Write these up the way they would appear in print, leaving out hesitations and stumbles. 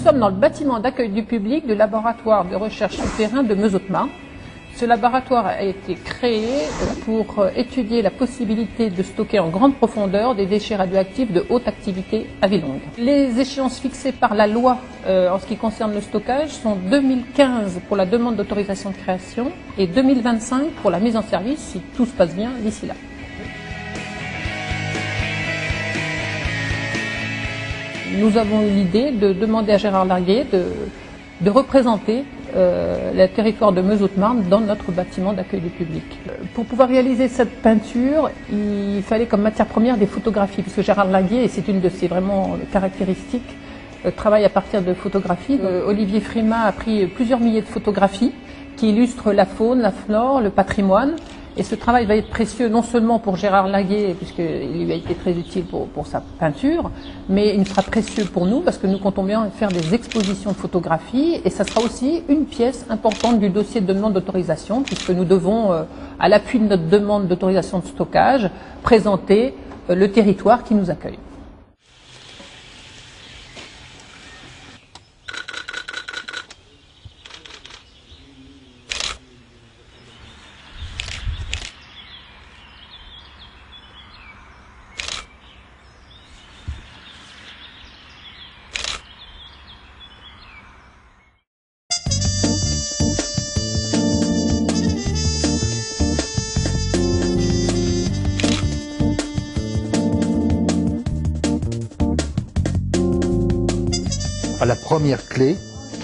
sommes dans le bâtiment d'accueil du public du laboratoire de recherche souterrain de Meuse-Haute-Marne. Ce laboratoire a été créé pour étudier la possibilité de stocker en grande profondeur des déchets radioactifs de haute activité à vie longue. Les échéances fixées par la loi en ce qui concerne le stockage sont 2015 pour la demande d'autorisation de création et 2025 pour la mise en service si tout se passe bien d'ici là. Nous avons eu l'idée de demander à Gérard Larguier de représenter le territoire de Meuse-Haute-Marne dans notre bâtiment d'accueil du public. Pour pouvoir réaliser cette peinture, il fallait comme matière première des photographies, puisque Gérard Larguier, et c'est une de ses vraiment caractéristiques, travaille à partir de photographies. Olivier Frimat a pris plusieurs milliers de photographies qui illustrent la faune, la flore, le patrimoine. Et ce travail va être précieux non seulement pour Gérard Larguier, puisqu'il lui a été très utile pour sa peinture, mais il sera précieux pour nous parce que nous comptons bien faire des expositions de photographies et ça sera aussi une pièce importante du dossier de demande d'autorisation puisque nous devons, à l'appui de notre demande d'autorisation de stockage, présenter le territoire qui nous accueille. La première clé,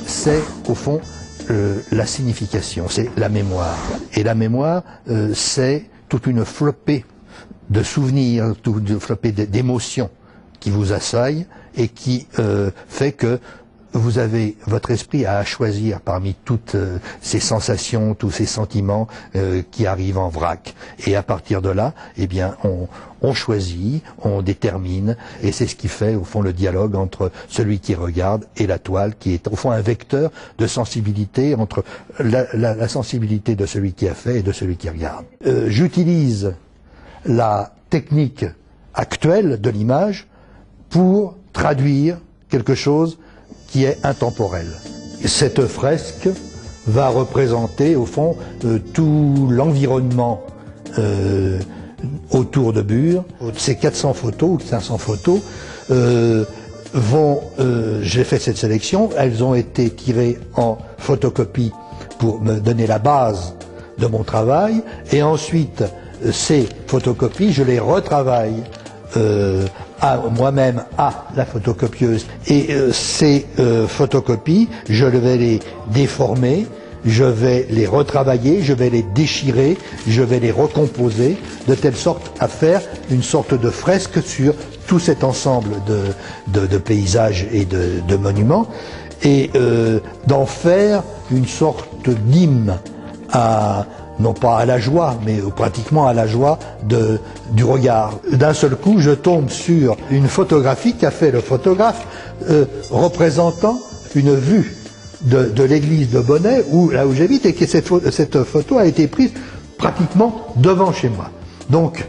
c'est au fond la signification, c'est la mémoire. Et la mémoire, c'est toute une flopée de souvenirs, toute une flopée d'émotions qui vous assaillent et qui fait que vous avez votre esprit à choisir parmi toutes ces sensations, tous ces sentiments qui arrivent en vrac. Et à partir de là, eh bien, on choisit, on détermine, et c'est ce qui fait au fond le dialogue entre celui qui regarde et la toile, qui est au fond un vecteur de sensibilité entre la sensibilité de celui qui a fait et de celui qui regarde. J'utilise la technique actuelle de l'image pour traduire quelque chose qui est intemporel. Cette fresque va représenter au fond tout l'environnement autour de Bure. Ces 400 photos ou 500 photos j'ai fait cette sélection, elles ont été tirées en photocopie pour me donner la base de mon travail et ensuite ces photocopies je les retravaille moi-même à la photocopieuse et ces photocopies je vais les déformer, je vais les retravailler, je vais les déchirer, je vais les recomposer de telle sorte à faire une sorte de fresque sur tout cet ensemble de paysages et de monuments et d'en faire une sorte d'hymne à non pas à la joie, mais pratiquement à la joie du regard. D'un seul coup, je tombe sur une photographie qu'a fait le photographe représentant une vue de l'église de Bonnet, là où j'habite, et que cette photo a été prise pratiquement devant chez moi. Donc,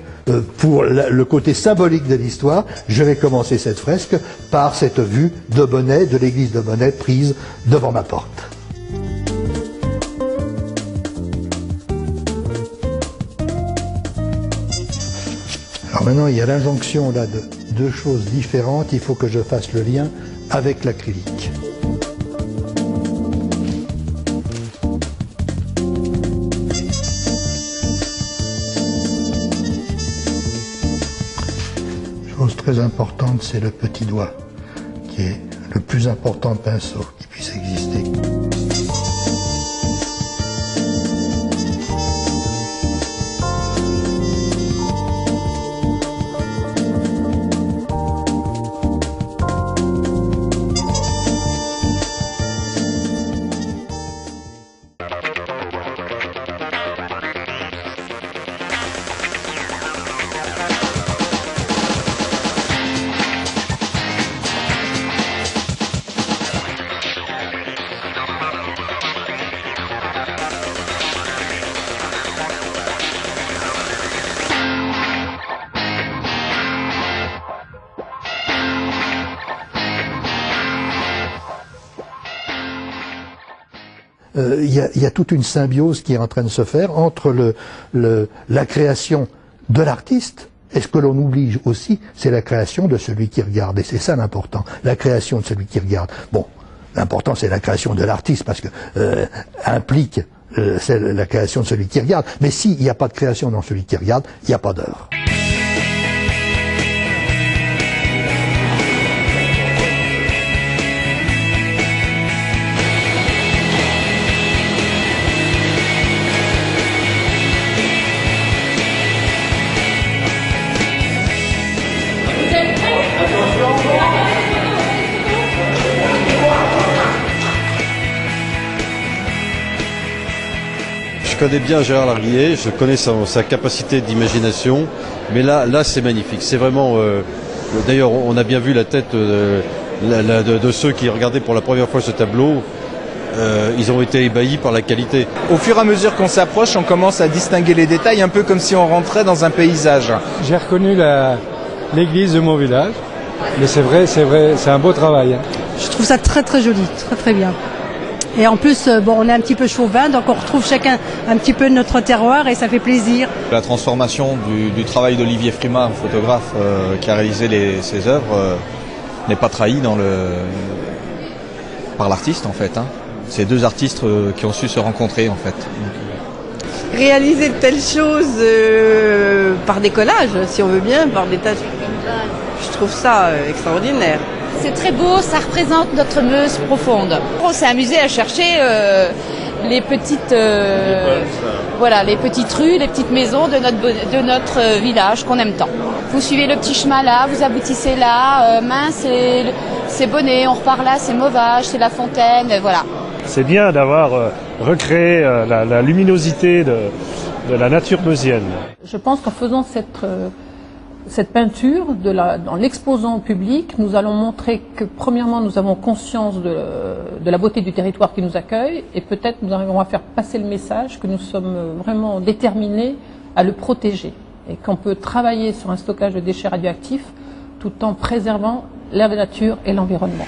pour le côté symbolique de l'histoire, je vais commencer cette fresque par cette vue de Bonnet, de l'église de Bonnet, prise devant ma porte. Alors maintenant, il y a l'injonction là de deux choses différentes. Il faut que je fasse le lien avec l'acrylique. Chose très importante, c'est le petit doigt, qui est le plus important pinceau qui puisse exister. il y a toute une symbiose qui est en train de se faire entre la création de l'artiste. Et ce que l'on oublie aussi, c'est la création de celui qui regarde. Et c'est ça l'important, la création de celui qui regarde. Bon, l'important c'est la création de l'artiste parce que implique c'est la création de celui qui regarde. Mais s'il n'y a pas de création dans celui qui regarde, il n'y a pas d'œuvre. Je connais bien Gérard Larguillet, je connais sa capacité d'imagination, mais là c'est magnifique. C'est vraiment. D'ailleurs, on a bien vu la tête de ceux qui regardaient pour la première fois ce tableau. Ils ont été ébahis par la qualité. Au fur et à mesure qu'on s'approche, on commence à distinguer les détails, un peu comme si on rentrait dans un paysage. J'ai reconnu l'église de mon village, mais c'est vrai, c'est un beau travail. Je trouve ça très très joli, très très bien. Et en plus, bon, on est un petit peu chauvin, donc on retrouve chacun un petit peu notre terroir et ça fait plaisir. La transformation du travail d'Olivier Frimat, photographe qui a réalisé ces œuvres, n'est pas trahie par l'artiste en fait. Hein. C'est deux artistes qui ont su se rencontrer en fait. Réaliser de telles choses par des collages, si on veut bien, par des tâches. Je trouve ça extraordinaire. C'est très beau, ça représente notre Meuse profonde. On s'est amusé à chercher les petites rues, les petites maisons de notre village qu'on aime tant. Vous suivez le petit chemin là, vous aboutissez là, mince, c'est Bonnet, on repart là, c'est Mauvage, c'est la Fontaine, voilà. C'est bien d'avoir recréé la luminosité de la nature meusienne. Je pense qu'en faisant cette peinture, en l'exposant au public, nous allons montrer que premièrement nous avons conscience de la beauté du territoire qui nous accueille et peut-être nous arriverons à faire passer le message que nous sommes vraiment déterminés à le protéger et qu'on peut travailler sur un stockage de déchets radioactifs tout en préservant la nature et l'environnement.